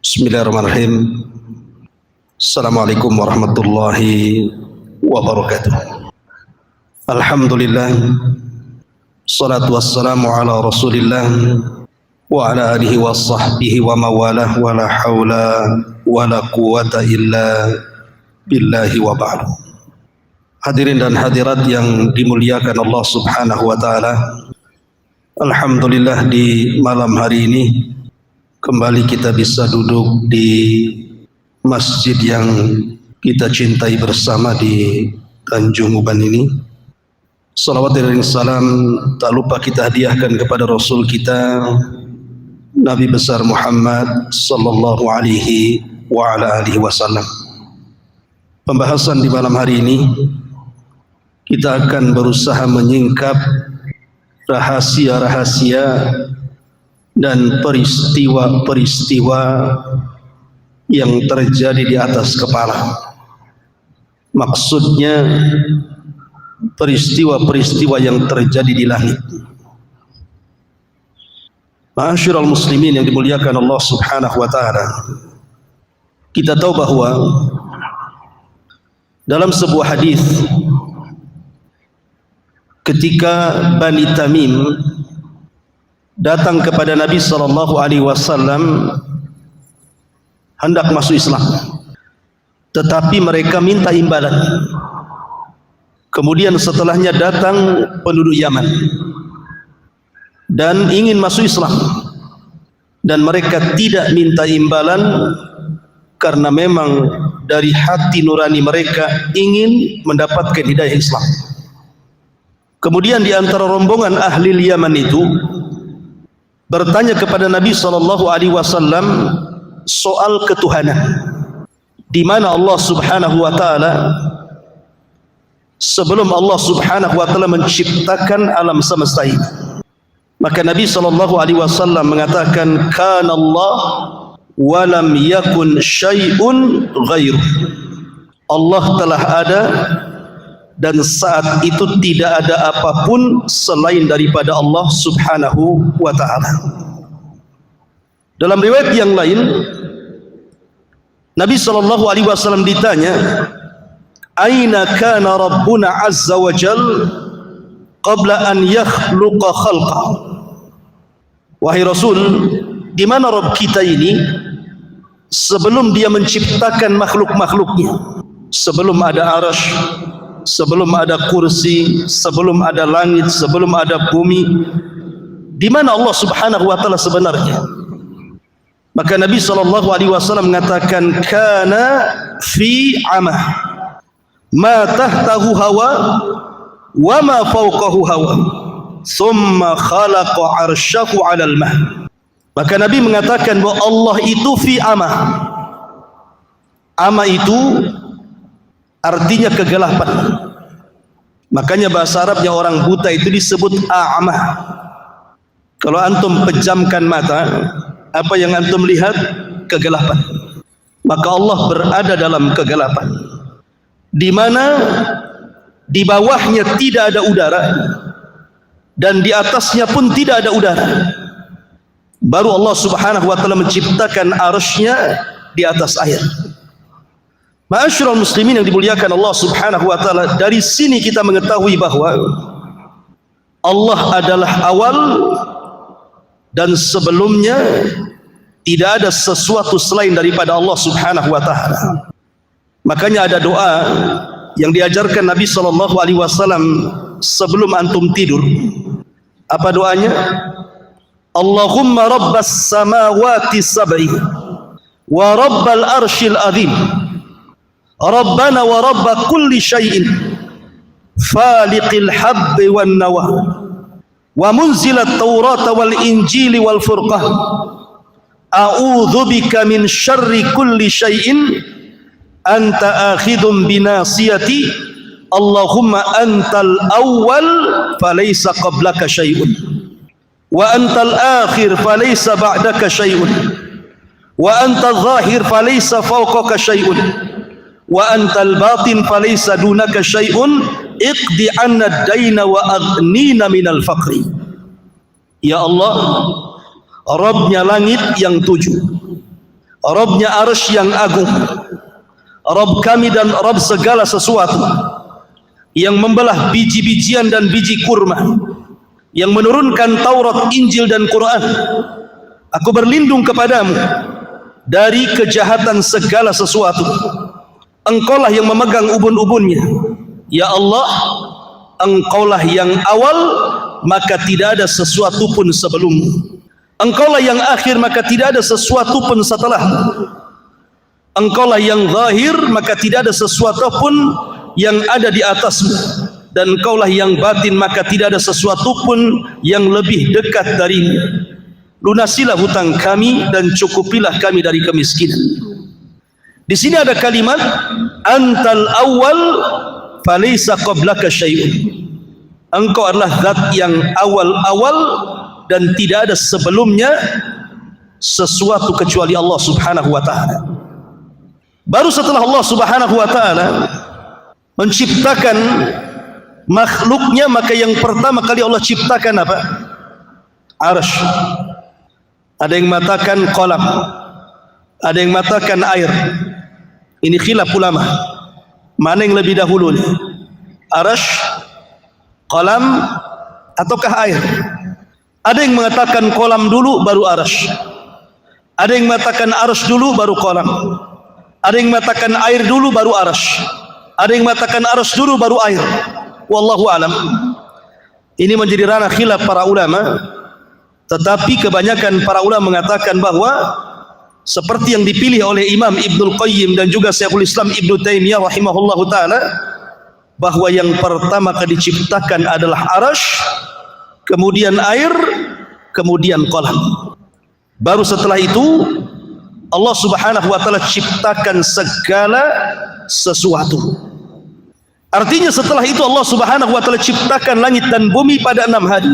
Bismillahirrahmanirrahim. Assalamualaikum warahmatullahi wabarakatuh. Alhamdulillah, salatu wassalamu ala rasulillah wa ala alihi wa sahbihi wa mawalah wa la hawla wa la quwata illa billahi wa ba'du. Hadirin dan hadirat yang dimuliakan Allah subhanahu wa ta'ala, alhamdulillah di malam hari ini kembali kita bisa duduk di masjid yang kita cintai bersama di Tanjung Uban ini. Salawat dan salam tak lupa kita hadiahkan kepada Rasul kita Nabi besar Muhammad sallallahu alaihi wa ala alihi wasallam. Pembahasan di malam hari ini kita akan berusaha menyingkap rahasia-rahasia dan peristiwa-peristiwa yang terjadi di atas kepala. Maksudnya peristiwa-peristiwa yang terjadi di langit. Ma'asyiral muslimin yang dimuliakan Allah subhanahu wa ta'ala, kita tahu bahwa dalam sebuah hadis ketika Bani Tamim datang kepada Nabi SAW hendak masuk Islam, tetapi mereka minta imbalan. Kemudian setelahnya datang penduduk Yaman dan ingin masuk Islam, dan mereka tidak minta imbalan karena memang dari hati nurani mereka ingin mendapatkan hidayah Islam. Kemudian di antara rombongan ahli Yaman itu bertanya kepada Nabi SAW soal ketuhanan, di mana Allah Subhanahu wa ta'ala sebelum Allah Subhanahu wa ta'ala menciptakan alam semesta ini. Maka Nabi SAW mengatakan, kana Allah wa lam yakun syai'un ghairuh. Allah telah ada dan saat itu tidak ada apapun selain daripada Allah subhanahu wa ta'ala. Dalam riwayat yang lain, Nabi SAW ditanya, aina kana Rabbuna azza wa jal qabla an yakhluqa khalqa. Wahai Rasul, di mana Rabb kita ini sebelum dia menciptakan makhluk-makhluknya, sebelum ada arasy, sebelum ada kursi, sebelum ada langit, sebelum ada bumi, di mana Allah Subhanahu wa ta'ala sebenarnya? Maka Nabi SAW mengatakan, kana fi amah ma tahtahu hawa wa ma fawqahu hawa thumma khalaqa arsyahu 'alal mah. Maka Nabi mengatakan bahwa Allah itu fi amah. Amah itu artinya kegelapan. Makanya bahasa Arabnya orang buta itu disebut a'mah. Kalau antum pejamkan mata, apa yang antum lihat? Kegelapan. Maka Allah berada dalam kegelapan, di mana di bawahnya tidak ada udara dan di atasnya pun tidak ada udara. Baru Allah Subhanahu wa ta'ala menciptakan arsy-Nya di atas air. Ma'asyiral muslimin yang dimuliakan Allah Subhanahu wa ta'ala, dari sini kita mengetahui bahwa Allah adalah awal dan sebelumnya tidak ada sesuatu selain daripada Allah Subhanahu wa ta'ala. Makanya ada doa yang diajarkan Nabi SAW sebelum antum tidur. Apa doanya? Allahumma rabbas samawati sab'i wa rabbal arshil azim, Rabbana wa rabba kulli syai'in faliqil habbi wan nawa wa munzilat taurata wal injili wal furqah, a'udzu bika min syarri kulli syai'in anta akhidun binasiyati, Allahumma antal awwal falaysa qablaka syai'un wa antal akhir falaysa ba'daka syai'un wa antal zahir falaysa fawqaka syai'un wa antal batin falaysa dunaka syai'un iqdi 'anna ad-daina wa aghnina minal faqri. Ya Allah, Rabbnya langit yang 7, Rabbnya arsy yang agung, Rabb kami dan Rabb segala sesuatu, yang membelah biji-bijian dan biji kurma, yang menurunkan Taurat, Injil dan Quran. Aku berlindung kepadamu dari kejahatan segala sesuatu. Engkaulah yang memegang ubun-ubunnya. Ya Allah, Engkaulah yang awal, maka tidak ada sesuatu pun sebelummu. Engkaulah yang akhir, maka tidak ada sesuatu pun setelahmu. Engkaulah yang zahir, maka tidak ada sesuatu pun yang ada di atasmu. Dan Engkaulah yang batin, maka tidak ada sesuatu pun yang lebih dekat darimu. Lunasilah hutang kami dan cukupilah kami dari kemiskinan. Di sini ada kalimat antal awal falaysa qablaka syai'un. Engkau adalah zat yang awal-awal dan tidak ada sebelumnya sesuatu kecuali Allah Subhanahu wa taala. Baru setelah Allah Subhanahu wa taala menciptakan makhluknya, maka yang pertama kali Allah ciptakan apa? Arsy. Ada yang mengatakan qalam, ada yang mengatakan air. Ini khilaf ulama, mana yang lebih dahulu nih? Arsy, qalam, ataukah air? Ada yang mengatakan qalam dulu baru arsy, ada yang mengatakan arsy dulu baru qalam, ada yang mengatakan air dulu baru arsy, ada yang mengatakan arsy dulu baru air. Wallahu alam. Ini menjadi ranah khilaf para ulama, tetapi kebanyakan para ulama mengatakan bahwa seperti yang dipilih oleh Imam Ibnul Qayyim dan juga Syekhul Islam Ibnu Taimiyah rahimahullahu taala, bahwa yang pertama kali diciptakan adalah arsy, kemudian air, kemudian qalam. Baru setelah itu Allah Subhanahu wa taala ciptakan segala sesuatu. Artinya setelah itu Allah Subhanahu wa taala ciptakan langit dan bumi pada 6 hari.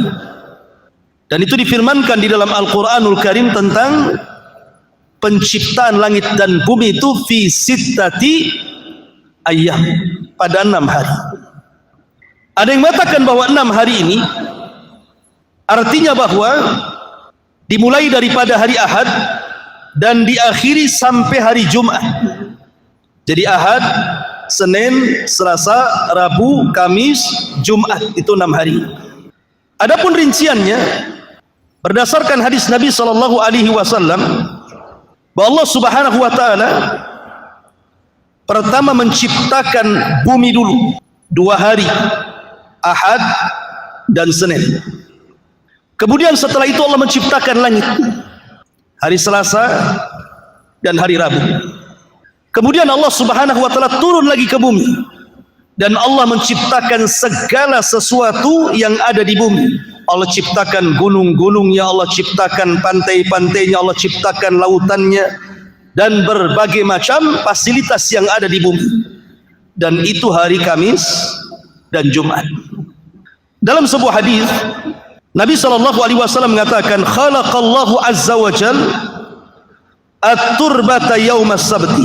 Dan itu difirmankan di dalam Al-Qur'anul Karim tentang penciptaan langit dan bumi itu fi sittati ayyam, pada 6 hari. Ada yang mengatakan bahwa 6 hari ini artinya bahwa dimulai daripada hari Ahad dan diakhiri sampai hari Jumat. Jadi Ahad, Senin, Selasa, Rabu, Kamis, Jumat, itu 6 hari. Adapun rinciannya berdasarkan hadis Nabi sallallahu alaihi wasallam bahwa Allah Subhanahu wa taala pertama menciptakan bumi dulu 2 hari, Ahad dan Senin. Kemudian setelah itu Allah menciptakan langit, hari Selasa dan hari Rabu. Kemudian Allah Subhanahu wa taala turun lagi ke bumi dan Allah menciptakan segala sesuatu yang ada di bumi. Allah ciptakan gunung-gunungnya, Allah ciptakan pantai-pantainya, Allah ciptakan lautannya dan berbagai macam fasilitas yang ada di bumi. Dan itu hari Kamis dan Jumat. Dalam sebuah hadis Nabi sallallahu alaihi wasallam mengatakan, khalaqallahu azza wa jalla at-turbata yaumas sabti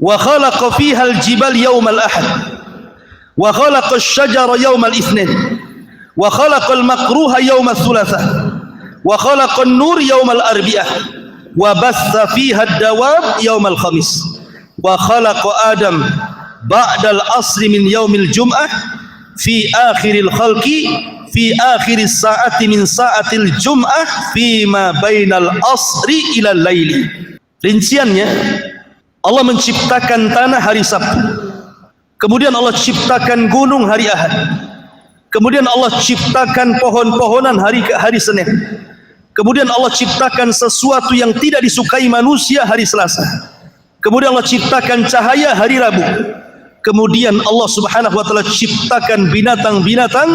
wa khalaqa fiha al-jibal yaumal ahad wa khalaqa asy-syajara yaumal itsnin wa khalaqa al-makruha yaumal thulatha wa khalaqa an-nur yaumal arbi'ah wa batha fiha ad-dawab yaumal khamis wa khalaqa adam ba'da al-asri min yaumil jum'ah fi akhiril khalqi fi akhir saati min saatil jum'ah fi ma bainal asri ila laili. Rinciannya, Allah menciptakan tanah hari Sabtu, kemudian Allah ciptakan gunung hari Ahad, kemudian Allah ciptakan pohon-pohonan hari Senin, kemudian Allah ciptakan sesuatu yang tidak disukai manusia hari Selasa, kemudian Allah ciptakan cahaya hari Rabu, kemudian Allah Subhanahu wa taala ciptakan binatang-binatang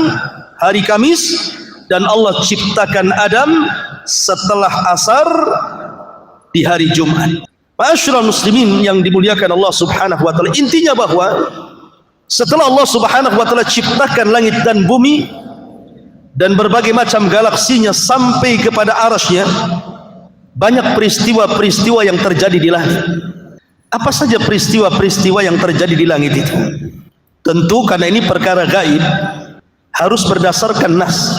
hari Kamis, dan Allah ciptakan Adam setelah asar di hari Jumat. Ma'asyiral muslimin yang dimuliakan Allah Subhanahu wa taala, intinya bahwa setelah Allah Subhanahu wa taala ciptakan langit dan bumi dan berbagai macam galaksinya sampai kepada arasy-Nya, banyak peristiwa-peristiwa yang terjadi di langit. Apa saja peristiwa-peristiwa yang terjadi di langit itu? Tentu karena ini perkara gaib, harus berdasarkan nas.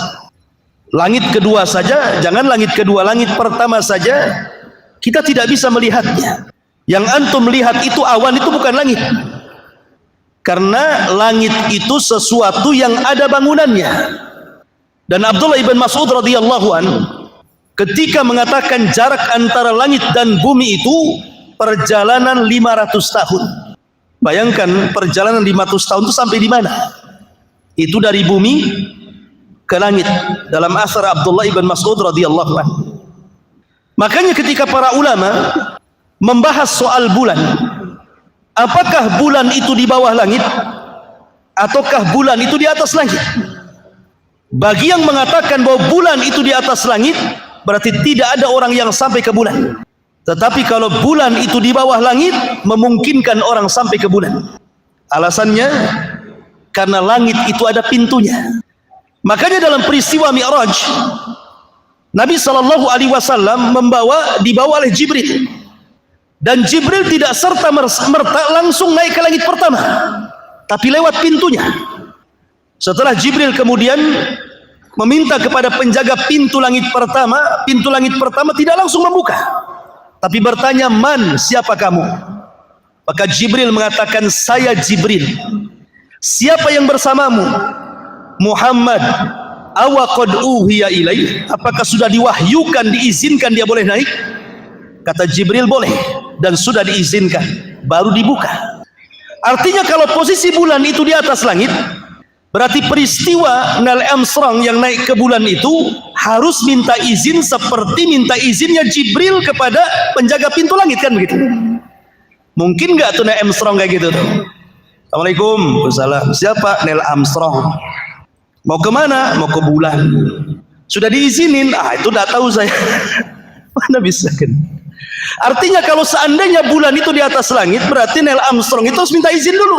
Langit kedua saja, jangan langit kedua, langit pertama saja Kita tidak bisa melihatnya. Yang antum lihat itu awan, itu bukan langit. Karena langit itu sesuatu yang ada bangunannya. Dan Abdullah ibn Mas'ud radhiyallahu anhu ketika mengatakan jarak antara langit dan bumi itu perjalanan 500 tahun. Bayangkan perjalanan 500 tahun itu sampai di mana? Itu dari bumi ke langit. Dalam asar Abdullah ibn Mas'ud radhiyallahu anhu. Makanya ketika para ulama membahas soal bulan, apakah bulan itu di bawah langit ataukah bulan itu di atas langit? Bagi yang mengatakan bahwa bulan itu di atas langit, berarti tidak ada orang yang sampai ke bulan. Tetapi kalau bulan itu di bawah langit, memungkinkan orang sampai ke bulan. Alasannya karena langit itu ada pintunya. Makanya dalam peristiwa Mi'raj, Nabi SAW dibawa oleh Jibril. Dan Jibril tidak serta-merta langsung naik ke langit pertama, tapi lewat pintunya. Setelah Jibril kemudian meminta kepada penjaga pintu langit pertama tidak langsung membuka, tapi bertanya, "Man, siapa kamu?" Maka Jibril mengatakan, "Saya Jibril." "Siapa yang bersamamu?" "Muhammad." "Awa qad uhiya ilaih." Apakah sudah diwahyukan, diizinkan dia boleh naik? Kata Jibril, boleh, dan sudah diizinkan, baru dibuka. Artinya kalau posisi bulan itu di atas langit, berarti peristiwa Neil Armstrong yang naik ke bulan itu harus minta izin seperti minta izinnya Jibril kepada penjaga pintu langit, kan begitu? Mungkin nggak tuh Neil Armstrong kayak gitu tuh? Assalamualaikum. Waalaikumsalam. Siapa? Neil Armstrong. Mau kemana? Mau ke bulan. Sudah diizinin? Itu tidak tahu saya. Mana bisa kan? Artinya kalau seandainya bulan itu di atas langit, berarti Neil Armstrong itu harus minta izin dulu.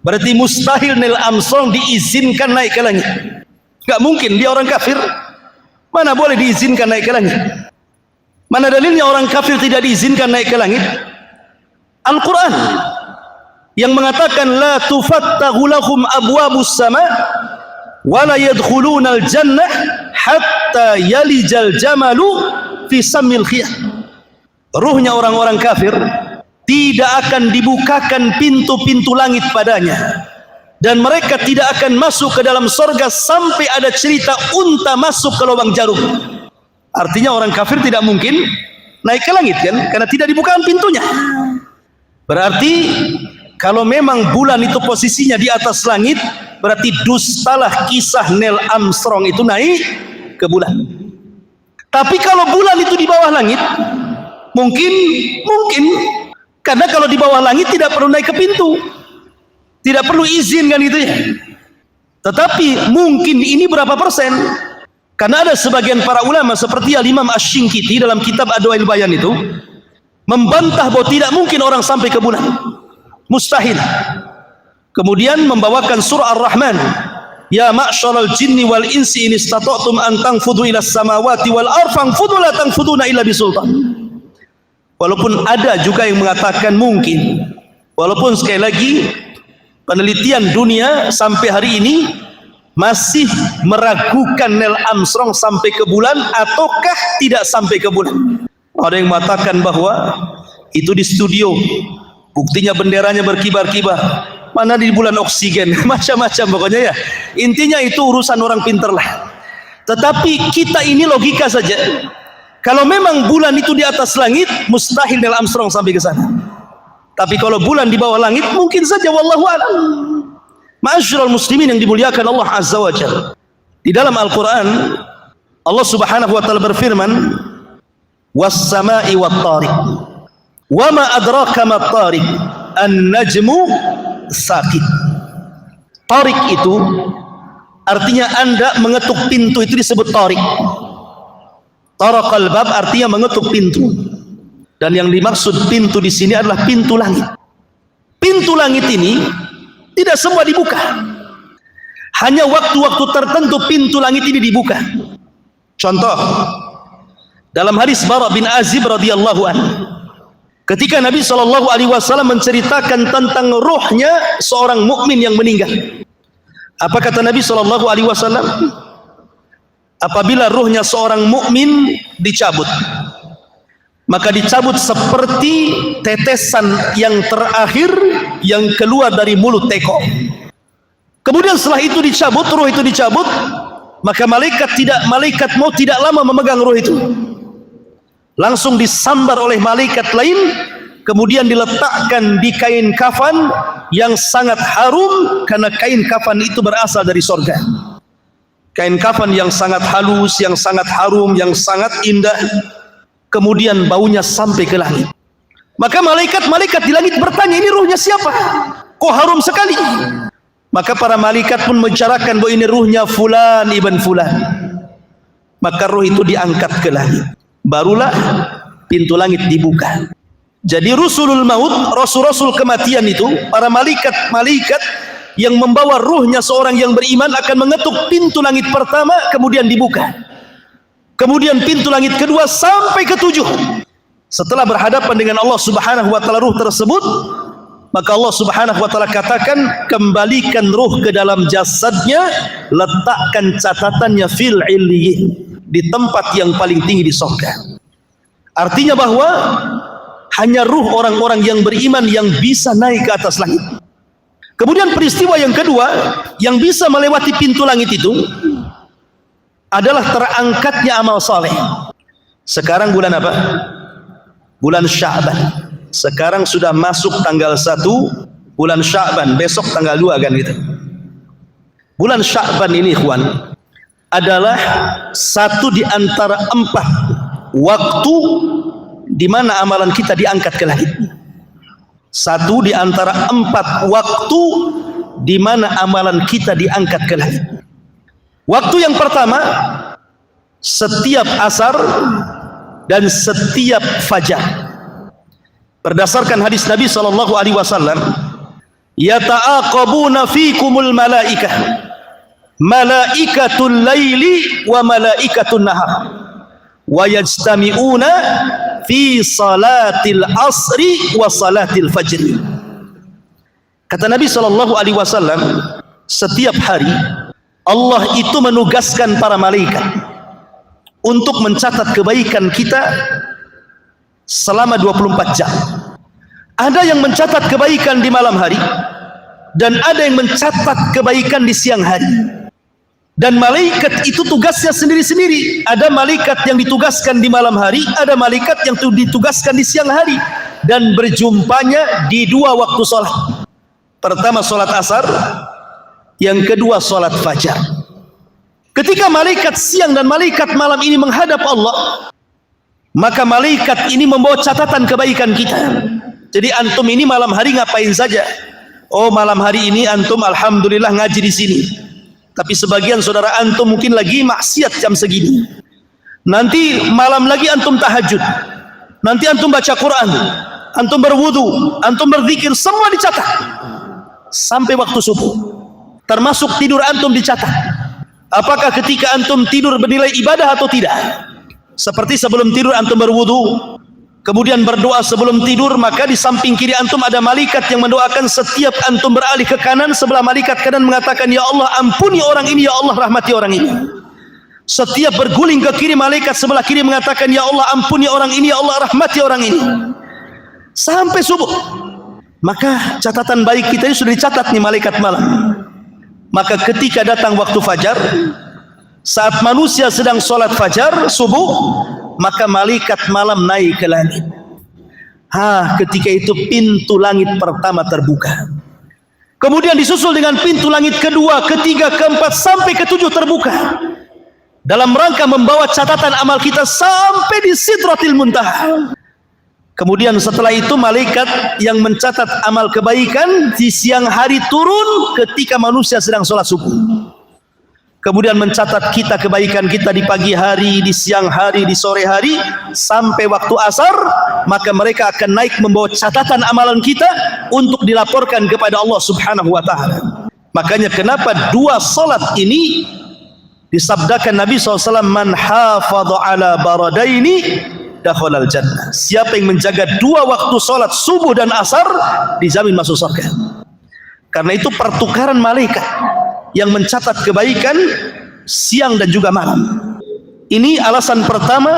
Berarti mustahil Neil Armstrong diizinkan naik ke langit. Gak mungkin, dia orang kafir. Mana boleh diizinkan naik ke langit? Mana dalilnya orang kafir tidak diizinkan naik ke langit? Al-Quran yang mengatakan la tufattahu lahum abwabus sama wa la yadkhuluna al-jannah hatta yalijal jamalu fi sammil khiyah. Ruhnya orang-orang kafir tidak akan dibukakan pintu-pintu langit padanya, dan mereka tidak akan masuk ke dalam surga sampai ada cerita unta masuk ke lubang jarum. Artinya orang kafir tidak mungkin naik ke langit, kan? Karena tidak dibukakan pintunya. Berarti kalau memang bulan itu posisinya di atas langit, berarti dustalah kisah Neil Armstrong itu naik ke bulan. Tapi kalau bulan itu di bawah langit, mungkin karena kalau di bawah langit tidak perlu naik ke pintu, tidak perlu izin, kan itu ya. Tetapi mungkin ini berapa persen? Karena ada sebagian para ulama seperti Al-Imam Asy-Syinkiti dalam kitab Adwail Bayan itu membantah bahwa tidak mungkin orang sampai ke bulan, mustahil. Kemudian membawakan surah Ar-Rahman, ya ma'syaral jinni wal insi in istata'tum an tanfudhu ila samawati wal ardi fanfudhu la tanfuduna illa bisultan. Walaupun ada juga yang mengatakan mungkin, walaupun sekali lagi penelitian dunia sampai hari ini masih meragukan Neil Armstrong sampai ke bulan ataukah tidak sampai ke bulan. Ada yang mengatakan bahwa itu di studio, buktinya benderanya berkibar-kibar. Mana di bulan oksigen, macam-macam pokoknya ya. Intinya itu urusan orang pinter lah. Tetapi kita ini logika saja. Kalau memang bulan itu di atas langit, mustahil Neil Armstrong sampai ke sana. Tapi kalau bulan di bawah langit, mungkin saja, wallahu a'lam. Ma'asyiral muslimin yang dimuliakan Allah Azza wa Jalla. Di dalam Al-Quran, Allah Subhanahu wa Ta'ala berfirman, was-sama'i wat-tariq. Wa ma adraka mat-tariq, an-najmu sakit. Tariq itu artinya Anda mengetuk pintu, itu disebut tariq. Taraqal bab artinya mengetuk pintu. Dan yang dimaksud pintu di sini adalah pintu langit. Pintu langit ini tidak semua dibuka. Hanya waktu-waktu tertentu pintu langit ini dibuka. Contoh, dalam hadis Bara bin Azib radhiyallahu anhu, ketika Nabi SAW menceritakan tentang ruhnya seorang mukmin yang meninggal, apa kata Nabi SAW? Apabila ruhnya seorang mukmin dicabut, maka dicabut seperti tetesan yang terakhir yang keluar dari mulut teko. Kemudian setelah itu dicabut, ruh itu dicabut, maka malaikat maut tidak lama memegang ruh itu. Langsung disambar oleh malaikat lain, kemudian diletakkan di kain kafan yang sangat harum, karena kain kafan itu berasal dari sorga. Kain kafan yang sangat halus, yang sangat harum, yang sangat indah, kemudian baunya sampai ke langit. Maka malaikat di langit bertanya, ini ruhnya siapa? Kok harum sekali? Maka para malaikat pun membicarakan bahwa ini ruhnya fulan ibn fulan. Maka ruh itu diangkat ke langit. Barulah pintu langit dibuka. Jadi rusulul maut, rasul-rasul kematian itu, para malaikat yang membawa ruhnya seorang yang beriman akan mengetuk pintu langit pertama, kemudian dibuka. Kemudian pintu langit kedua sampai ke-7. Setelah berhadapan dengan Allah Subhanahu wa taala ruh tersebut, maka Allah Subhanahu wa taala katakan, kembalikan ruh ke dalam jasadnya, letakkan catatannya fil illiyin, di tempat yang paling tinggi di surga. Artinya bahwa hanya ruh orang-orang yang beriman yang bisa naik ke atas langit. Kemudian peristiwa yang kedua yang bisa melewati pintu langit itu adalah terangkatnya amal saleh. Sekarang bulan apa? Bulan Sya'ban. Sekarang sudah masuk tanggal 1 bulan Sya'ban, besok tanggal 2 kan gitu. Bulan Sya'ban ini ikhwan adalah satu di antara 4 waktu di mana amalan kita diangkat ke langit. Satu di antara 4 waktu di mana amalan kita diangkat ke langit. Waktu yang pertama setiap asar dan setiap fajar. Berdasarkan hadis Nabi sallallahu alaihi wasallam, yata'aqabuna fikumul malaikah, malaikatul laili wa malaikatun nahar, wa yajtami'una fi salatil asri wa salatil fajr. Kata Nabi sallallahu alaihi wasallam, setiap hari Allah itu menugaskan para malaikat untuk mencatat kebaikan kita selama 24 jam. Ada yang mencatat kebaikan di malam hari dan ada yang mencatat kebaikan di siang hari. Dan malaikat itu tugasnya sendiri-sendiri. Ada malaikat yang ditugaskan di malam hari, ada malaikat yang ditugaskan di siang hari, dan berjumpanya di 2 waktu sholat. Pertama sholat asar, yang kedua sholat fajar. Ketika malaikat siang dan malaikat malam ini menghadap Allah, maka malaikat ini membawa catatan kebaikan kita. Jadi antum ini malam hari ngapain saja? Oh, malam hari ini antum alhamdulillah ngaji di sini. Tapi sebagian saudara antum mungkin lagi maksiat jam segini. Nanti malam lagi antum tahajud. Nanti antum baca Quran, antum berwudu, antum berzikir, semua dicatat. Sampai waktu subuh. Termasuk tidur antum dicatat. Apakah ketika antum tidur bernilai ibadah atau tidak? Seperti sebelum tidur antum berwudu, kemudian berdoa sebelum tidur, maka di samping kiri antum ada malaikat yang mendoakan. Setiap antum beralih ke kanan, sebelah malaikat kanan mengatakan, ya Allah ampuni orang ini, ya Allah rahmati orang ini. Setiap berguling ke kiri, malaikat sebelah kiri mengatakan, ya Allah ampuni orang ini, ya Allah rahmati orang ini. Sampai subuh. Maka catatan baik kita ini sudah dicatat nih malaikat malam. Maka ketika datang waktu fajar, saat manusia sedang sholat fajar subuh, maka malaikat malam naik ke langit. Ketika itu pintu langit pertama terbuka. Kemudian disusul dengan pintu langit kedua, ketiga, keempat, sampai ke-7 terbuka. Dalam rangka membawa catatan amal kita sampai di Sidratil Muntaha. Kemudian setelah itu malaikat yang mencatat amal kebaikan di siang hari turun ketika manusia sedang sholat subuh. Kemudian mencatat kita kebaikan kita di pagi hari, di siang hari, di sore hari, sampai waktu asar. Maka mereka akan naik membawa catatan amalan kita untuk dilaporkan kepada Allah Subhanahu wa ta'ala. Makanya kenapa 2 salat ini disabdakan Nabi SAW, man hafadha ala baradaini dakhalal jannah. Siapa yang menjaga 2 waktu salat subuh dan asar, dijamin masuk surga. Karena itu pertukaran malaikat yang mencatat kebaikan siang dan juga malam. Ini alasan pertama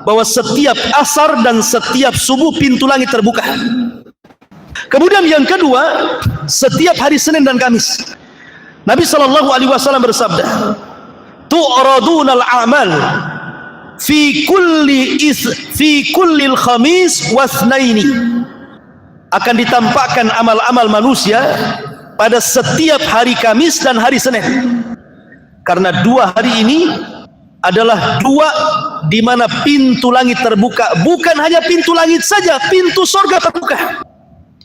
bahwa setiap asar dan setiap subuh pintu langit terbuka. Kemudian yang kedua, setiap hari Senin dan Kamis Nabi SAW bersabda, tu'radunal a'mal fi kullil khamis wasnaini, akan ditampakkan amal-amal manusia pada setiap hari Kamis dan hari Senin. Karena dua hari ini adalah dua di mana pintu langit terbuka. Bukan hanya pintu langit saja, pintu sorga terbuka.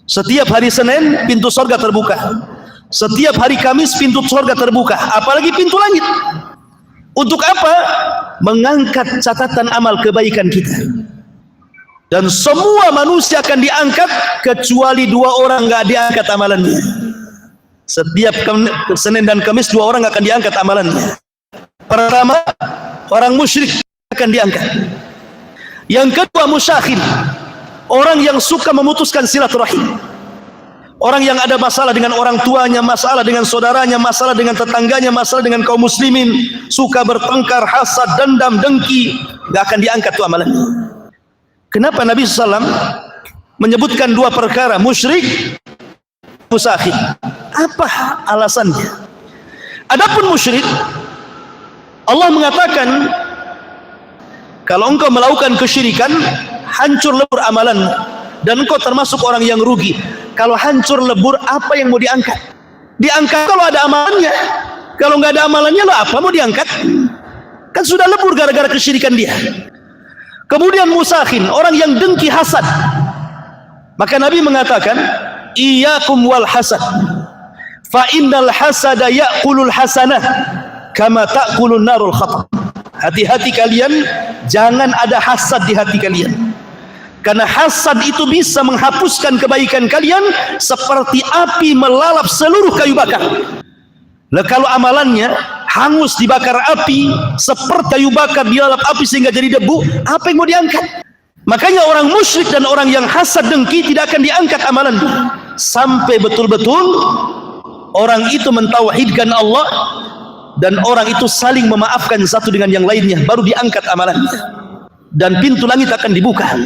Setiap hari Senin pintu sorga terbuka, setiap hari Kamis pintu sorga terbuka, apalagi pintu langit. Untuk apa? Mengangkat catatan amal kebaikan kita. Dan semua manusia akan diangkat, kecuali dua orang nggak diangkat amalannya. Setiap Senin dan Kamis dua orang akan diangkat amalannya. Pertama, orang musyrik akan diangkat. Yang kedua, musyahid, orang yang suka memutuskan silaturahim, orang yang ada masalah dengan orang tuanya, masalah dengan saudaranya, masalah dengan tetangganya, masalah dengan kaum muslimin, suka bertengkar, hasad, dendam, dengki, nggak akan diangkat tuh amalannya. Kenapa Nabi SAW menyebutkan dua perkara, musyrik, musyahid? Apa alasannya? Adapun musyrik, Allah mengatakan, kalau engkau melakukan kesyirikan, hancur lebur amalanmu, dan engkau termasuk orang yang rugi. Kalau hancur lebur, apa yang mau diangkat? Diangkat kalau ada amalannya. Kalau nggak ada amalannya, lo apa mau diangkat? Kan sudah lebur gara-gara kesyirikan dia. Kemudian musahin, orang yang dengki, hasad. Maka Nabi mengatakan, iyyakum wal hasad, fa innal hasada ya'kulul hasanah kama ta'kulun narul khatab. Hati-hati kalian, jangan ada hasad di hati kalian. Karena hasad itu bisa menghapuskan kebaikan kalian seperti api melalap seluruh kayu bakar. Lah kalau amalannya hangus dibakar api, seperti kayu bakar dilalap api sehingga jadi debu, apa yang mau diangkat? Makanya orang musyrik dan orang yang hasad dengki tidak akan diangkat amalannya sampai betul-betul orang itu mentauhidkan Allah dan orang itu saling memaafkan satu dengan yang lainnya, baru diangkat amalannya dan pintu langit akan dibuka.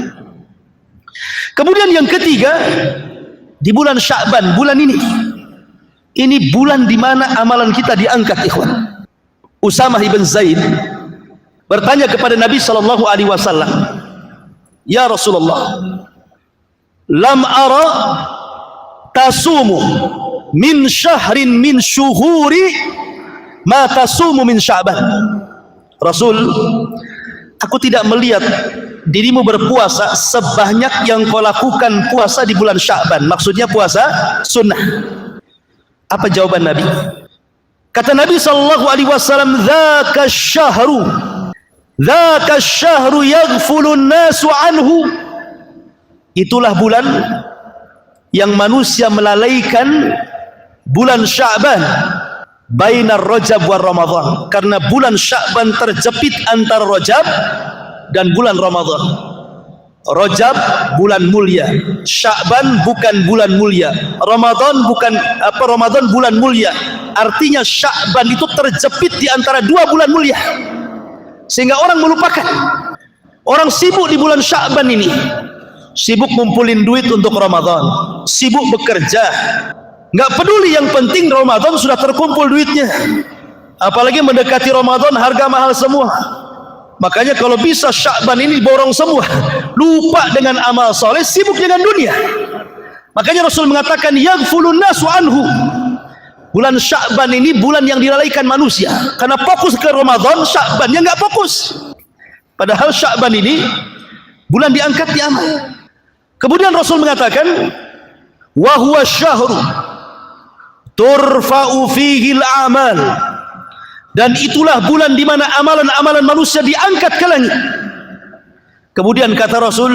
Kemudian yang ketiga, di bulan Sya'ban, bulan ini bulan di mana amalan kita diangkat, ikhwan. Usamah ibn Zaid bertanya kepada Nabi SAW, ya Rasulullah, lam ara tasumu min syahrin min syuhuri ma tasumu min Sya'ban. Rasul, aku tidak melihat dirimu berpuasa sebanyak yang kau lakukan puasa di bulan Sya'ban. Maksudnya puasa sunnah. Apa jawaban Nabi? Kata Nabi SAW, dzaka syahru yaghfulun nasu anhu. Itulah bulan yang manusia melalaikan bulan Sya'ban, bainar Rajab wa Ramadan, karena bulan Sya'ban terjepit antara Rajab dan bulan Ramadan. Rajab bulan mulia, Sya'ban bukan bulan mulia, Ramadan bulan mulia. Artinya Sya'ban itu terjepit di antara dua bulan mulia, sehingga orang melupakan. Orang sibuk di bulan Sya'ban ini, sibuk ngumpulin duit untuk Ramadan, sibuk bekerja, nggak peduli, yang penting Ramadan sudah terkumpul duitnya. Apalagi mendekati Ramadan, harga mahal semua. Makanya kalau bisa Sya'ban ini borong semua, lupa dengan amal soleh, sibuk dengan dunia. Makanya Rasul mengatakan yaghfulun nasu anhu. Bulan Sya'ban ini bulan yang dilalaikan manusia, karena fokus ke Ramadan, Sya'bannya nggak fokus. Padahal Sya'ban ini bulan diangkat di amal. Kemudian Rasul mengatakan, wa huwa syahru turfa'u fihi al-a'mal, dan itulah bulan di mana amalan-amalan manusia diangkat ke langit. Kemudian kata Rasul,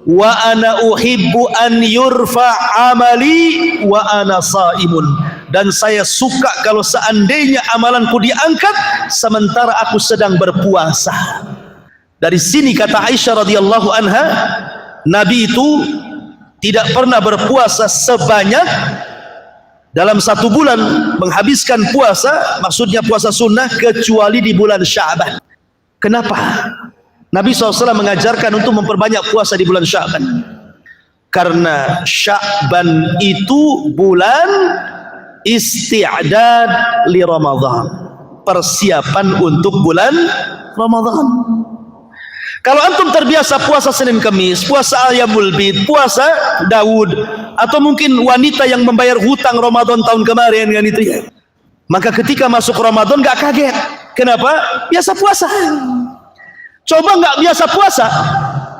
wa ana uhibbu an yurfa amali wa ana saimun, dan saya suka kalau seandainya amalanku diangkat sementara aku sedang berpuasa. Dari sini kata Aisyah radhiyallahu anha, Nabi itu tidak pernah berpuasa sebanyak dalam satu bulan, menghabiskan puasa, maksudnya puasa sunnah, kecuali di bulan Sya'ban. Kenapa? Nabi SAW mengajarkan untuk memperbanyak puasa di bulan Sya'ban, karena Sya'ban itu bulan isti'dad li Ramadan, persiapan untuk bulan Ramadan. Kalau antum terbiasa puasa Senin Kamis, puasa Ayyamul Bid, puasa Daud, atau mungkin wanita yang membayar hutang Ramadan tahun kemarin kan itu ya, maka ketika masuk Ramadan gak kaget. Kenapa? Biasa puasa. Coba gak biasa puasa,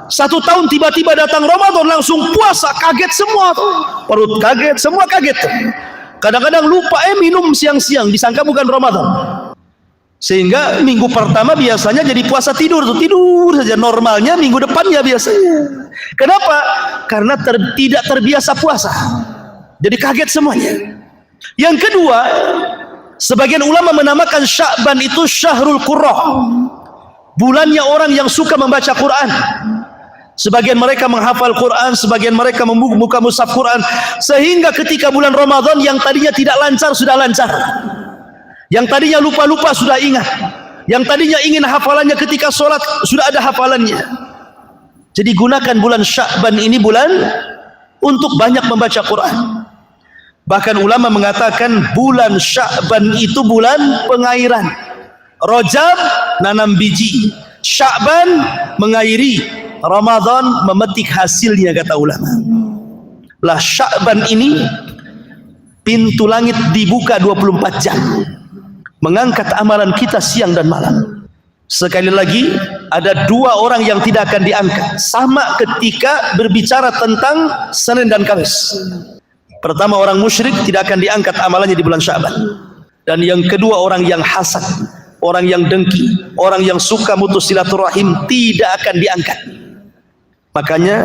1 tahun tiba-tiba datang Ramadan langsung puasa, kaget semua tuh. Perut kaget, semua kaget tuh. Kadang-kadang lupa minum siang-siang, disangka bukan Ramadan. Sehingga minggu pertama biasanya jadi puasa tidur saja, normalnya minggu depannya biasanya. Kenapa? Karena tidak terbiasa puasa, jadi kaget semuanya. Yang kedua, sebagian ulama menamakan Sya'ban itu Syahrul Qurrah, bulannya orang yang suka membaca Quran. Sebagian mereka menghafal Quran, sebagian mereka membuka mushaf Quran, sehingga ketika bulan Ramadan yang tadinya tidak lancar sudah lancar, yang tadinya lupa-lupa sudah ingat, yang tadinya ingin hafalannya ketika sholat sudah ada hafalannya. Jadi gunakan bulan Sya'ban ini bulan untuk banyak membaca Quran. Bahkan ulama mengatakan bulan Sya'ban itu bulan pengairan. Rajab nanam biji, Sya'ban mengairi, Ramadan memetik hasilnya, kata ulama. Lah Sya'ban ini pintu langit dibuka 24 jam, mengangkat amalan kita siang dan malam. Sekali lagi, ada 2 orang yang tidak akan diangkat sama ketika berbicara tentang Senin dan Kamis. Pertama, orang musyrik tidak akan diangkat amalannya di bulan Sya'ban. Dan yang kedua, orang yang hasad, orang yang dengki, orang yang suka mutus silaturahim tidak akan diangkat. Makanya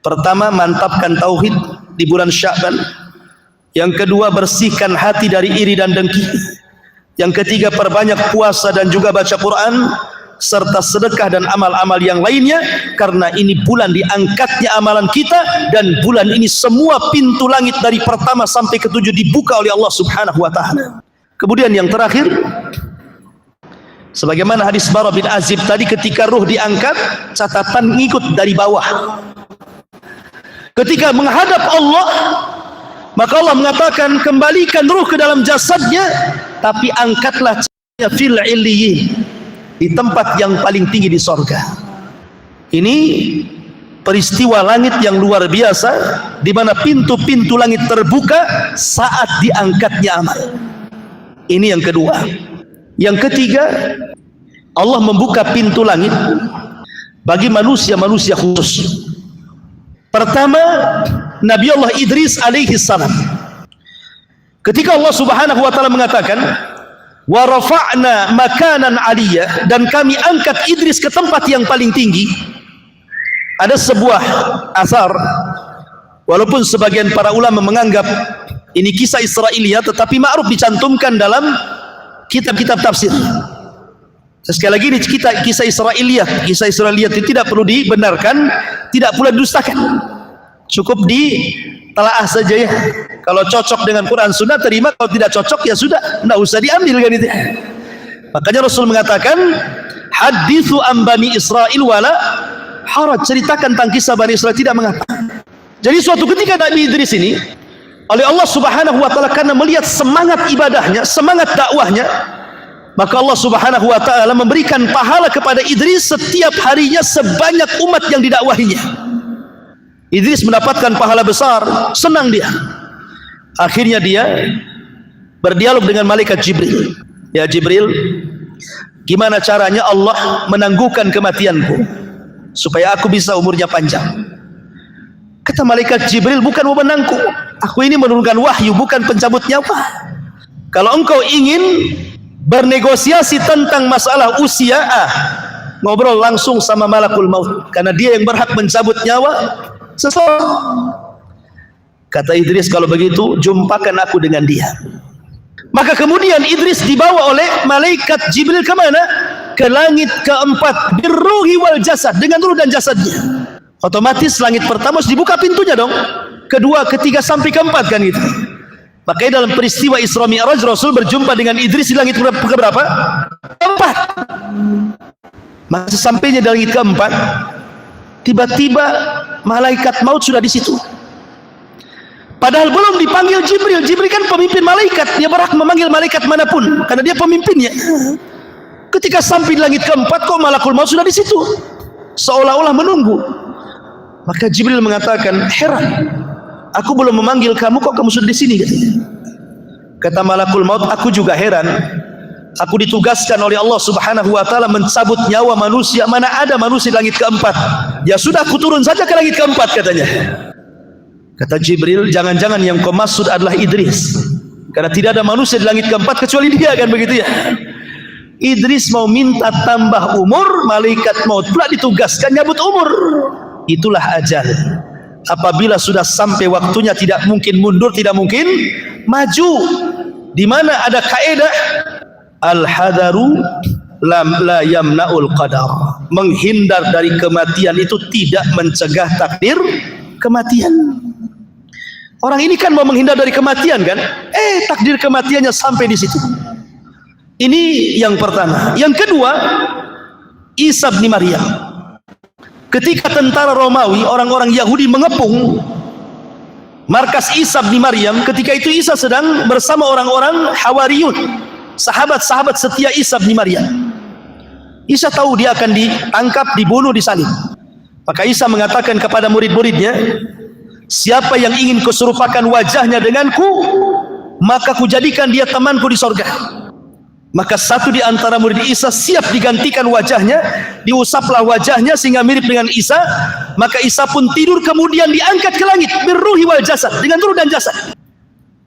pertama, mantapkan tauhid di bulan Sya'ban. Yang kedua, bersihkan hati dari iri dan dengki. Yang ketiga, perbanyak puasa dan juga baca Quran serta sedekah dan amal-amal yang lainnya, karena ini bulan diangkatnya amalan kita, dan bulan ini semua pintu langit dari pertama sampai ke-7 dibuka oleh Allah Subhanahu wa taala. Kemudian yang terakhir, sebagaimana hadis Bara bin Azib tadi, ketika ruh diangkat, catatan ngikut dari bawah. Ketika menghadap Allah, maka Allah mengatakan, kembalikan ruh ke dalam jasadnya, tapi angkatlah fil illiyin, di tempat yang paling tinggi di sorga. Ini peristiwa langit yang luar biasa, di mana pintu-pintu langit terbuka saat diangkatnya amal. Ini yang kedua. Yang ketiga, Allah membuka pintu langit bagi manusia-manusia khusus. Pertama, Nabi Allah Idris alaihi salam. Ketika Allah Subhanahu wa taala mengatakan, wa rafa'na makanan aliyah, dan kami angkat Idris ke tempat yang paling tinggi, ada sebuah asar, walaupun sebagian para ulama menganggap ini kisah Israiliyah, tetapi ma'ruf dicantumkan dalam kitab-kitab tafsir. Sekali lagi, ini kisah Israiliyah. Kisah Israiliyah itu tidak perlu dibenarkan, tidak pula didustakan, cukup ditelaah saja ya. Kalau cocok dengan Quran Sunnah terima, kalau tidak cocok ya sudah, tidak usah diambil kan itu. Makanya Rasul mengatakan, hadithu an Bani Israil wala haraj, ceritakan tentang kisah Bani Israil, tidak mengapa. Jadi suatu ketika Nabi Idris ini oleh Allah Subhanahu wa taala, karena melihat semangat ibadahnya, semangat dakwahnya, maka Allah Subhanahu wa taala memberikan pahala kepada Idris setiap harinya sebanyak umat yang didakwahinya. Idris mendapatkan pahala besar, senang dia. Akhirnya dia berdialog dengan malaikat Jibril. Ya Jibril, gimana caranya Allah menangguhkan kematianku supaya aku bisa umurnya panjang? Kata malaikat Jibril, bukan wewenangku, aku ini menurunkan wahyu, bukan pencabut nyawa. Kalau engkau ingin bernegosiasi tentang masalah usia, ngobrol langsung sama malakul maut, karena dia yang berhak mencabut nyawa seseorang. Kata Idris, kalau begitu jumpakan aku dengan dia. Maka kemudian Idris dibawa oleh malaikat Jibril kemana? Ke langit keempat, birruhi wal jasad, dengan ruh dan jasadnya. Otomatis langit pertama dibuka pintunya dong, kedua, ketiga, sampai keempat kan gitu. Makanya dalam peristiwa Isra Mi'raj, Rasul berjumpa dengan Idris di langit keberapa? Keempat. Maka sesampainya di langit keempat, tiba-tiba malaikat maut sudah di situ. Padahal belum dipanggil Jibril. Jibril kan pemimpin malaikat, dia berhak memanggil malaikat manapun karena dia pemimpinnya. Ketika sampai di langit keempat, kok malakul maut sudah di situ, seolah-olah menunggu. Maka Jibril mengatakan, heran, aku belum memanggil kamu, kok kamu sudah di sini? Kata malakul maut, aku juga heran. Aku ditugaskan oleh Allah Subhanahu wa taala mencabut nyawa manusia. Mana ada manusia di langit keempat? Ya sudah, aku turun saja ke langit keempat, katanya. Kata Jibril, jangan-jangan yang kau maksud adalah Idris, karena tidak ada manusia di langit keempat kecuali dia, kan begitu ya. Idris mau minta tambah umur, malaikat maut pula ditugaskan nyabut umur. Itulah ajal. Apabila sudah sampai waktunya, tidak mungkin mundur, tidak mungkin maju. Di mana ada kaidah al-hadaru la yamna'ul qadar. Menghindar dari kematian itu tidak mencegah takdir kematian. Orang ini kan mau menghindar dari kematian, kan? Takdir kematiannya sampai di situ. Ini yang pertama. Yang kedua, Isa bin Maryam. Ketika tentara Romawi, orang-orang Yahudi mengepung markas Isa bin Maryam, ketika itu Isa sedang bersama orang-orang Hawariyun, sahabat-sahabat setia Isa bin Maryam. Isa tahu dia akan ditangkap, dibunuh, disalib. Maka Isa mengatakan kepada murid-muridnya, siapa yang ingin kuserupakan wajahnya denganku, maka kujadikan dia temanku di sorga. Maka satu di antara murid Isa siap digantikan wajahnya, diusaplah wajahnya sehingga mirip dengan Isa. Maka Isa pun tidur, kemudian diangkat ke langit birruhi wal jasad, dengan ruh dan jasad.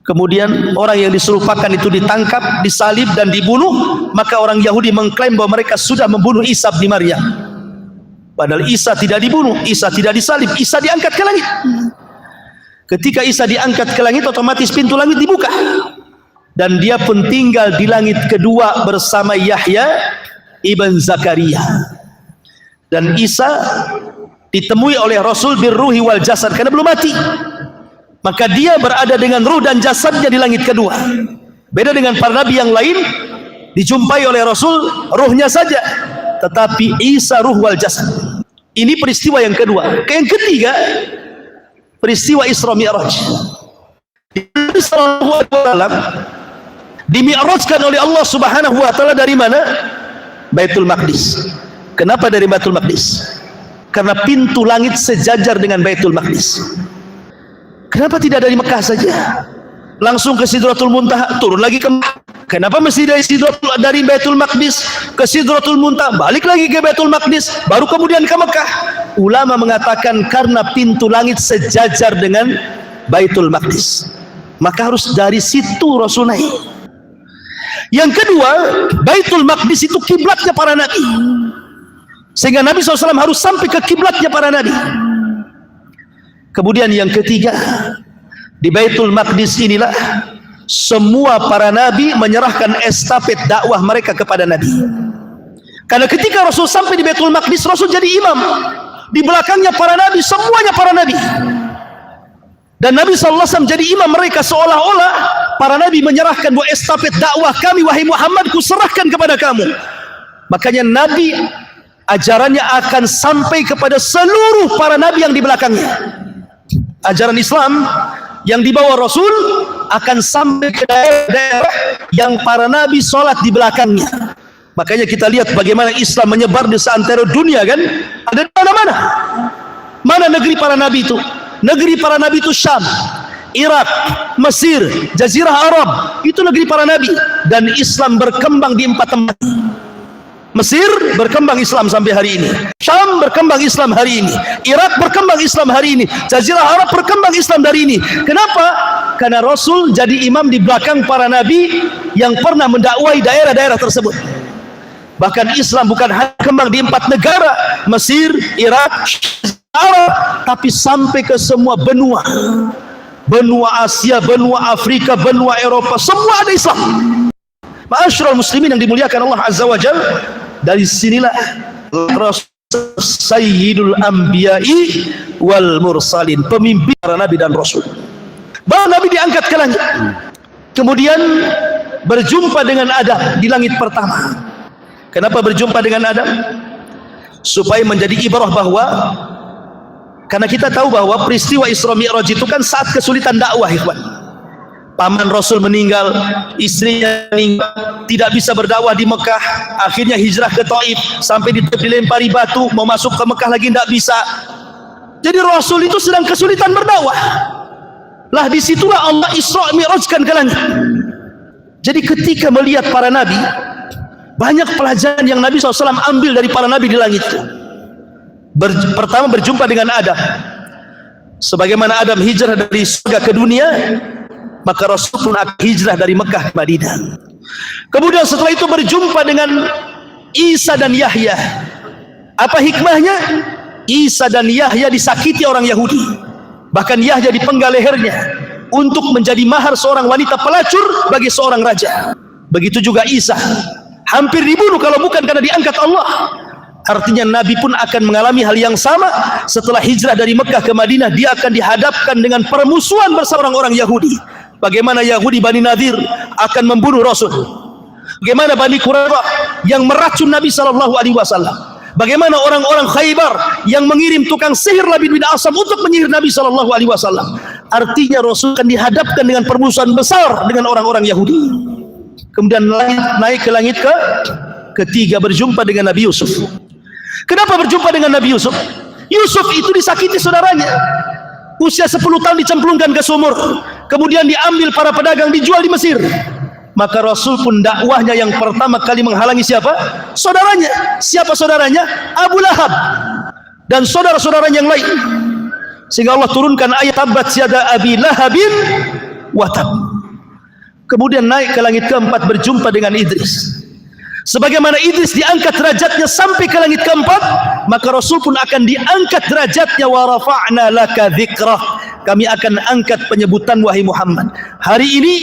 Kemudian orang yang diserupakan itu ditangkap, disalib dan dibunuh. Maka orang Yahudi mengklaim bahwa mereka sudah membunuh Isa bin Maryam. Padahal Isa tidak dibunuh, Isa tidak disalib, Isa diangkat ke langit. Ketika Isa diangkat ke langit, otomatis pintu langit dibuka. Dan dia pun tinggal di langit kedua bersama Yahya ibn Zakaria. Dan Isa ditemui oleh Rasul birruhi wal jasad, karena belum mati. Maka dia berada dengan ruh dan jasadnya di langit kedua. Beda dengan para nabi yang lain, dijumpai oleh Rasul ruhnya saja, tetapi Isa ruh wal jasad. Ini peristiwa yang kedua. Yang ketiga, peristiwa Isra Mi'raj. Nabi sallallahu alaihi wasallam dimi'rajkan oleh Allah Subhanahu wa taala dari mana? Baitul Maqdis. Kenapa dari Baitul Maqdis? Karena pintu langit sejajar dengan Baitul Maqdis. Kenapa tidak dari Mekah saja? Langsung ke Sidratul Muntaha, turun lagi ke Mekah. Kenapa mesti dari Baitul Maqdis ke Sidratul Muntaha, balik lagi ke Baitul Maqdis, baru kemudian ke Mekah? Ulama mengatakan karena pintu langit sejajar dengan Baitul Maqdis, maka harus dari situ Rasul naik. Yang kedua, Baitul Maqdis itu kiblatnya para nabi, sehingga Nabi SAW harus sampai ke kiblatnya para nabi. Kemudian yang ketiga, di Baitul Maqdis inilah semua para nabi menyerahkan estafet dakwah mereka kepada Nabi. Karena ketika Rasul sampai di Baitul Maqdis, Rasul jadi imam. Di belakangnya para nabi, semuanya para nabi. Dan Nabi SAW jadi imam mereka, seolah-olah para nabi menyerahkan bahwa estafet dakwah kami, wahai Muhammad, ku serahkan kepada kamu. Makanya Nabi ajarannya akan sampai kepada seluruh para nabi yang di belakangnya. Ajaran Islam yang dibawa Rasul akan sampai ke daerah-daerah yang para nabi sholat di belakangnya. Makanya kita lihat bagaimana Islam menyebar di seantero dunia, kan? Ada di mana-mana. Mana negeri para nabi itu? Negeri para nabi itu Syam, Irak, Mesir, Jazirah Arab. Itu negeri para nabi. Dan Islam berkembang di 4 tempat. Mesir berkembang Islam sampai hari ini. Syam berkembang Islam hari ini. Irak berkembang Islam hari ini. Jazirah Arab berkembang Islam dari ini. Kenapa? Karena Rasul jadi imam di belakang para nabi yang pernah mendakwai daerah-daerah tersebut. Bahkan Islam bukan hanya berkembang di 4 negara, Mesir, Irak, Arab, tapi sampai ke semua benua. Benua Asia, benua Afrika, benua Eropa, semua ada Islam. Ma'asyiral muslimin yang dimuliakan Allah Azza wa Jalla, dari sinilah Rasul Sayyidul Anbiya'i wal Mursalin, pemimpin para nabi dan rasul. Baru Nabi diangkat ke langit, kemudian berjumpa dengan Adam di langit pertama. Kenapa berjumpa dengan Adam? supaya menjadi ibrah bahwa, karena kita tahu bahwa peristiwa Isra Mi'raj itu kan saat kesulitan dakwah, ikhwan. Paman Rasul meninggal, istrinya meninggal, tidak bisa berdakwah di Mekah, akhirnya hijrah ke Taif, sampai dilempari batu, mau masuk ke Mekah lagi tidak bisa. Jadi Rasul itu sedang kesulitan berdakwah. Lah disitulah Allah Isra Mi'rajkan ke langit. Jadi ketika melihat para nabi, banyak pelajaran yang Nabi SAW ambil dari para nabi di langit. Pertama berjumpa dengan Adam. Sebagaimana Adam hijrah dari surga ke dunia, maka Rasul pun akan hijrah dari Mekah ke Madinah. Kemudian setelah itu berjumpa dengan Isa dan Yahya. Apa hikmahnya? Isa dan Yahya disakiti orang Yahudi, bahkan Yahya dipenggal lehernya untuk menjadi mahar seorang wanita pelacur bagi seorang raja. Begitu juga Isa, hampir dibunuh kalau bukan karena diangkat Allah. Artinya Nabi pun akan mengalami hal yang sama. Setelah hijrah dari Mekah ke Madinah, dia akan dihadapkan dengan permusuhan bersama orang-orang Yahudi. Bagaimana Yahudi Bani Nadir akan membunuh Rasul, bagaimana Bani Quraizah yang meracun Nabi SAW, bagaimana orang-orang Khaybar yang mengirim tukang sihir Labid bin Asam untuk menyihir Nabi SAW. Artinya Rasul akan dihadapkan dengan permusuhan besar dengan orang-orang Yahudi. Kemudian naik ke langit ketiga, berjumpa dengan Nabi Yusuf. Kenapa berjumpa dengan Nabi Yusuf? Yusuf itu disakiti saudaranya, usia 10 tahun dicemplungkan ke sumur, kemudian diambil para pedagang, dijual di Mesir. Maka Rasul pun dakwahnya yang pertama kali menghalangi siapa? Saudaranya. Siapa saudaranya? Abu Lahab dan saudara-saudaranya yang lain. Sehingga Allah turunkan ayat Tabbat yada Abi Lahabin wa tab. Kemudian naik ke langit keempat, berjumpa dengan Idris. Sebagaimana Idris diangkat derajatnya sampai ke langit keempat, maka Rasul pun akan diangkat derajatnya. Wa rafa'na laka dzikrah, kami akan angkat penyebutan wahai Muhammad. Hari ini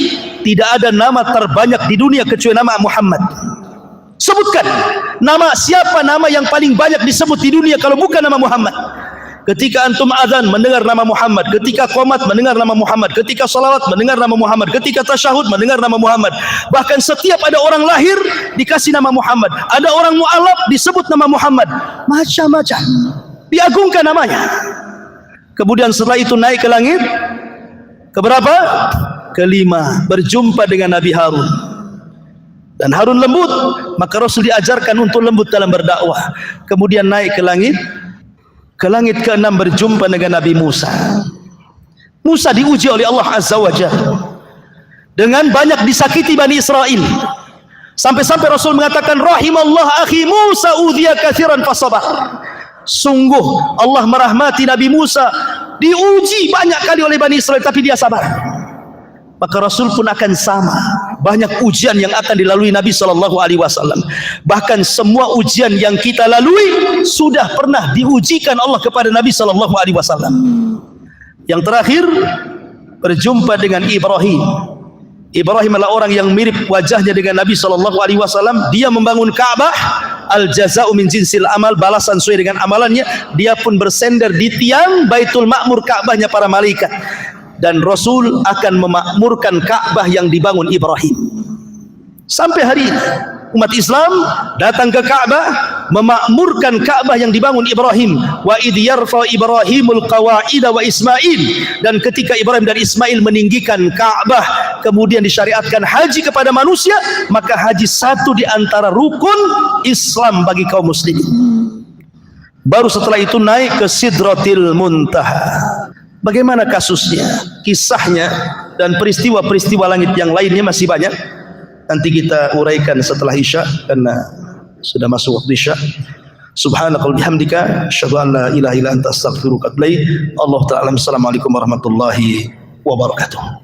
tidak ada nama terbanyak di dunia kecuali nama Muhammad. Sebutkan nama, siapa nama yang paling banyak disebut di dunia kalau bukan nama Muhammad? Ketika antum azan mendengar nama Muhammad, ketika qomat mendengar nama Muhammad, ketika salawat mendengar nama Muhammad, ketika tasyahud mendengar nama Muhammad. Bahkan setiap ada orang lahir dikasih nama Muhammad, ada orang mu'alaf disebut nama Muhammad, macam-macam diagungkan namanya. Kemudian setelah itu naik ke langit keberapa? Kelima, berjumpa dengan Nabi Harun. Dan Harun lembut, maka Rasul diajarkan untuk lembut dalam berdakwah. Kemudian naik ke langit keenam, berjumpa dengan Nabi Musa. Musa diuji oleh Allah Azza wa Jalla dengan banyak disakiti Bani Israel, sampai-sampai Rasul mengatakan, rahimallah akhi Musa udhiya katsiran fasabar. Sungguh Allah merahmati Nabi Musa, diuji banyak kali oleh Bani Israel tapi dia sabar. Maka Rasul pun akan sama, banyak ujian yang akan dilalui Nabi SAW. Bahkan semua ujian yang kita lalui sudah pernah diujikan Allah kepada Nabi SAW. Yang terakhir, berjumpa dengan Ibrahim. Ibrahim adalah orang yang mirip wajahnya dengan Nabi SAW. Dia membangun Ka'bah, al-jaza'u min jinsil amal, balasan sesuai dengan amalannya. Dia pun bersender di tiang Baitul Ma'mur, Ka'bahnya para malaikat. Dan Rasul akan memakmurkan Ka'bah yang dibangun Ibrahim. Sampai hari ini umat Islam datang ke Ka'bah, memakmurkan Ka'bah yang dibangun Ibrahim. Wa idh yarfa Ibrahimul qawa'ida wa Ismail. Dan ketika Ibrahim dan Ismail meninggikan Ka'bah, kemudian disyariatkan haji kepada manusia, maka haji satu di antara rukun Islam bagi kaum muslimin. Baru setelah itu naik ke Sidratil Muntaha. Bagaimana kasusnya, kisahnya, dan peristiwa-peristiwa langit yang lainnya masih banyak. Nanti kita uraikan setelah Isya, karena sudah masuk waktu Isya. Subhanakallahumma bihamdika asyhadu an la ilaha illa anta astaghfiruka wa atubu ilaik. Allahu ta'ala. Assalamualaikum warahmatullahi wabarakatuh.